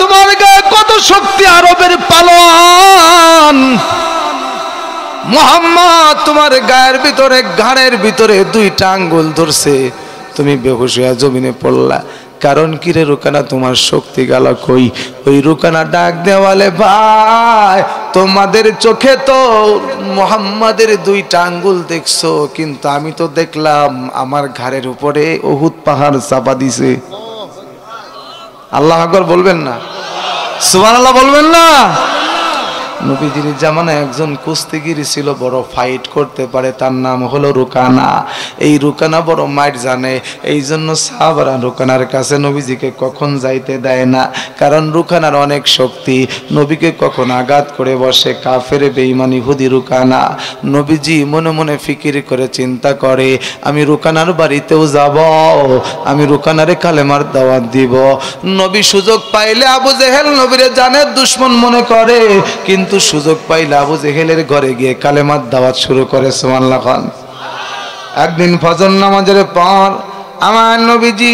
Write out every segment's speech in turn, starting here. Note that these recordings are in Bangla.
তোমার গায়ে কত শক্তি, আরবের পালোয়ান মুহাম্মদ তোমার গায়ের ভিতরে, ঘাড়ের ভিতরে দুইটা আঙ্গুল ধরছে, তুমি বেহুশ হয়ে জমিনে পড়লা। কারণ কি রে রুকানা, তোমার শক্তি গেল কই? ওই রুকানা ডাক দেওয়ালে, ভাই তোমাদের চোখে তো মুহাম্মাদের দুইটা আঙ্গুল দেখছো, কিন্তু আমি তো দেখলাম আমার ঘাড়ের উপরে উহুদ পাহাড় চাপা দিছে। আল্লাহু আকবার বলবেন না? সুবহানাল্লাহ বলবেন না? নবীজির জামানায় একজন কুস্তিগির ছিল, বড় ফাইট করতে পারে, তার নাম হলো রুকানা। এই রুকানা বড় মাইট জানে, এই জন্য সাহাবারা রুকানার কাছে নবীজিকে কখন যাইতে দেয় না, কারণ রুকানার অনেক শক্তি, নবীকে কখন আঘাত করে বসে। কাফের বেঈমান ইহুদি রুকানা। নবীজি মনে মনে ফিকির করে চিন্তা করে, আমি রুকানার বাড়িতেও যাব, আমি রুকানারে কালেমার দাওয়াত দিব। নবী সুযোগ পাইলে আবু জেহেল নবীরে জানের দুশমন মনে করে, কিন্তু সুযোগ পাইলে আবু জেহেলের ঘরে গিয়ে কালেমার দাওয়াত শুরু করে। সুবহানাল্লাহ। একদিন ফজর নামাজের পর আমার নবীজি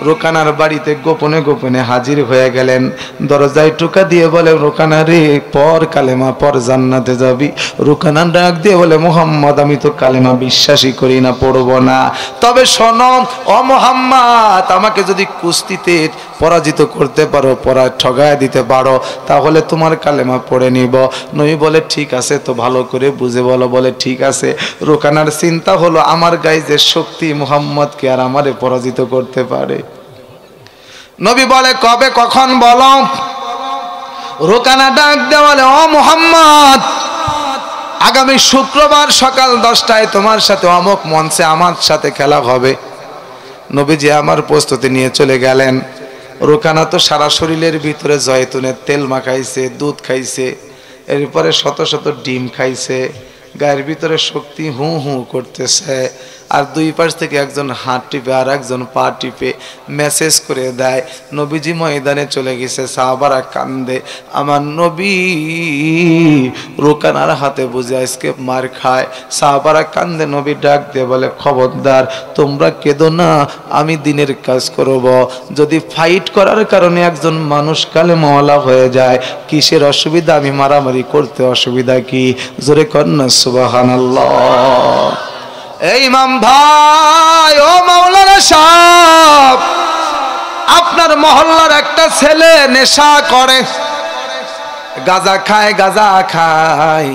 রুকানার বাড়িতে গোপনে গোপনে হাজির হয়ে গেলেন। দরজায় টোকা দিয়ে বলে, রুকানা রে, পর কালেমা, পর জান্নাতে যাবি। রুকানা ডাক দিয়ে বলে, মুহাম্মদ আমি তো কালেমা বিশ্বাসই করি না, পড়বো না। তবে শোনো ও মুহাম্মদ, আমাকে যদি কুস্তিতে পরাজিত করতে পারো, ঠগায় দিতে পারো, তাহলে তোমার কালেমা পড়ে নিব। নবী বলে, ঠিক আছে, তো ভালো করে বুঝে বলো। বলে, ঠিক আছে। রুকানার চিন্তা হলো, আমার গায়ে যে শক্তি, মুহাম্মদকে আর আমারে পরাজিত করতে পারে। নবী বলে, কবে কখন বলো। রুকানা ডাক দেওয়ালে, ও মুহাম্মদ, আগামী শুক্রবার সকাল 10টায় তোমার সাথে অমুক মঞ্চে আমার সাথে খেলা হবে। নবীজি আমার প্রস্তুতি নিয়ে চলে গেলেন। রুকানা তো সারা শরীরের ভিতরে জয়তুনের তেল মাখাইছে, দুধ খাইছে, এরপরে শত শত ডিম খাইছে, গায়ের ভিতরে শক্তি হু হু করতেছে। আর দুই পাশ থেকে একজন হাত টিপে আর একজন পা টিপে মেসেজ করে দেয়, নবীজি ময়দানে চলে গেছে। সাহাবারা কান্দে, আমার নবী রুকানার হাতে বুঝে আজকে মার খায়। সাহাবারা কান্দে, নবী ডাক দিয়ে বলে, খবরদার তোমরা কেঁদো না, আমি দিনের কাজ করব। যদি ফাইট করার কারণে একজন মানুষ কালেমাওয়ালা হয়ে যায়, কিসের অসুবিধা? আমি মারামারি করতে অসুবিধা কি? জোরে কন্যা সুবহানাল্লাহ। এই ইমাম ভাই, ও মাওলানা সাহেব, আপনার মহল্লার একটা ছেলে নেশা করে, গাঁজা খায়।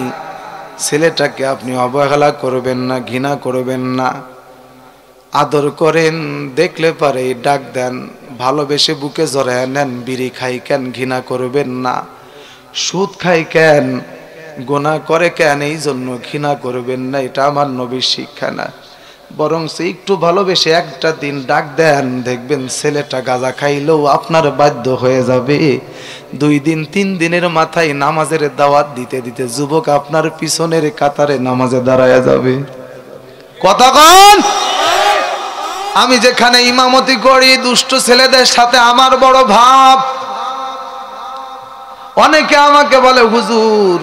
ছেলেটাকে আপনি অবহেলা করবেন না, ঘৃণা করবেন না, আদর করেন। দেখলে পারে ডাক দেন, ভালোবেসে বুকে জড়ায় নেন। বিড়ি খাই কেন? ঘৃণা করবেন না। সুদ খাই কেন? গুনাহ করে কেন? এই জন্য ঘৃণা করবেন না। এটা আমার নবীর শিক্ষা না। বরং একটু ভালোবেসে একটা দিন ডাক দেন, দেখবেন ছেলেটা গাঁজা খাইলেও আপনার বাধ্য হয়ে যাবে। 2 দিন 3 দিনের মাথায় নামাজের দাওয়াত দিতে দিতে যুবক আপনার পিছনের কাতারে নামাজে দাঁড়ায় যাবে। কথা কন। আমি যেখানে ইমামতি করি, দুষ্ট ছেলেদের সাথে আমার বড় ভাব। অনেকে আমাকে বলে, হুজুর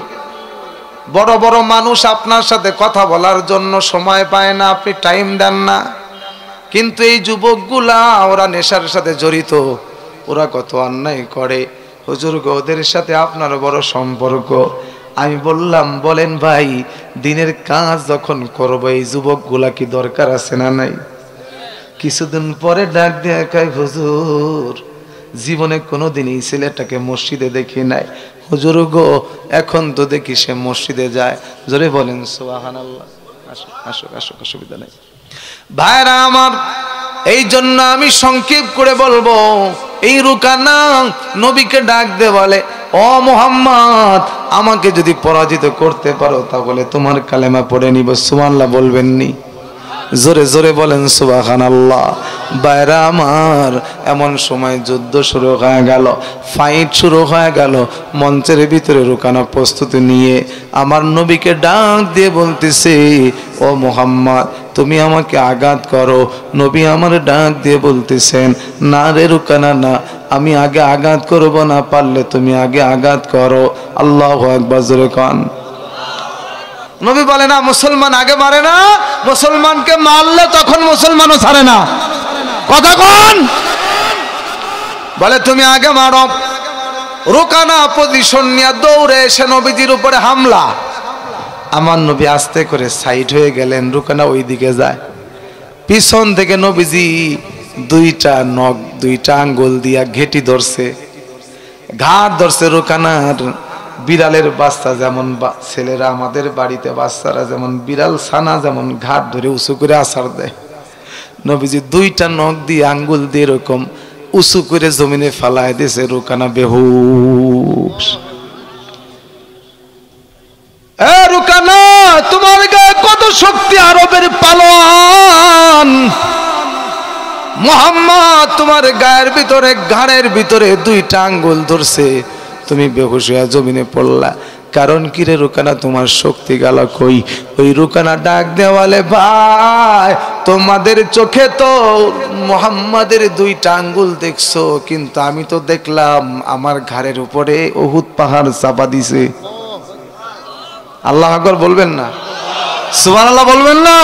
বড় বড় মানুষ আপনার সাথে কথা বলার জন্য সময় পায় না, আপনি টাইম দেন না। কিন্তু এই যুবকগুলা, ওরা নেশার সাথে জড়িত, ওরা কত অন্যায় করে। হুজুর ওদের সাথে আপনার বড় সম্পর্ক। আমি বললাম, বলেন ভাই, দিনের কাজ যখন করবো, এই যুবকগুলা কি দরকার আছে না নাই? কিছুদিন পরে ডাক দিয়ে কয়, হুজুর জীবনে কোনোদিন এই ছেলেটাকে মসজিদে দেখি নাই। হুজুর গো, এখন তো দেখি সে মসজিদে যায়। জোরে বলেন সুবহানাল্লাহ। আসো, অসুবিধা নেই। ভাইরা আমার, এই জন্য আমি সংক্ষেপ করে বলবো, এই রুকানা নবীকে ডাক দে বলে, ও মুহাম্মদ, আমাকে যদি পরাজিত করতে পারো, তাহলে তোমার কালেমা পড়ে নিব। সুবহানাল্লাহ বলবেন নি? জোরে জোরে বলেন সুবহানাল্লাহ। বাইরা আমার, এমন সময় যুদ্ধ শুরু হয়ে গেল, ফাইট শুরু হয়ে গেল। মঞ্চের ভিতরে রুকানা প্রস্তুতি নিয়ে আমার নবীকে ডাক দিয়ে বলতেছে, ও মুহাম্মদ, তুমি আমাকে আঘাত করো। নবী আমার ডাক দিয়ে বলতেছেন, না রে রুকানা, না, আমি আগে আঘাত করব না, পারলে তুমি আগে আঘাত করো। আল্লাহু আকবার, জোরে কান। নবী বলে, না, মুসলমান আগে মারে না, মুসলমানকে মারলে তখন মুসলমানও ছাড়ে না। কথা কোন? বলে তুমি আগে মারো। রুকানা পজিশন নিয়ে দৌড়ে এসে নবীজির উপরে হামলা। আমার নবী আস্তে করে সাইড হয়ে গেলেন, রুকানা ওই দিকে যায়। পিছন থেকে নবীজি দুইটা নখ, দুইটা আঙ্গুল দিয়া ঘেটি ধরছে, ঘাট ধরছে। রুকানার বিড়ালের বাচ্চা যেমন ছেলেরা আমাদের বাড়িতে বাচ্চারা যেমন বিড়াল ছানা যেমন ঘাট ধরে উঁচু করে আছাড় দেয়, নবীজি দুইটা নখ দিয়ে আঙ্গুল দিয়ে এরকম উঁচু করে জমিনে ফালায় দিয়েছে। রুকানা বেহুশ। এ রুকানা, তোমার গায়ে কত শক্তি, আরবের পালোয়ান মুহাম্মদ তোমার গায়ের ভিতরে, ঘাড়ের ভিতরে দুইটা আঙ্গুল ধরছে, তুমি বেহুশ হয়ে জমিনে পড়লা। কারণ কি রে রুকানা, তোমার শক্তি গেল কই? ওই রুকানা ডাক দেওয়ালে, ভাই তোমাদের চোখে তো মুহাম্মাদের দুইটা আঙ্গুল দেখছো, কিন্তু আমি তো দেখলাম আমার ঘাড়ের উপরে উহুদ পাহাড় চাপা দিছে। আল্লাহু আকবার বলবেন না? সুবহানাল্লাহ বলবেন না?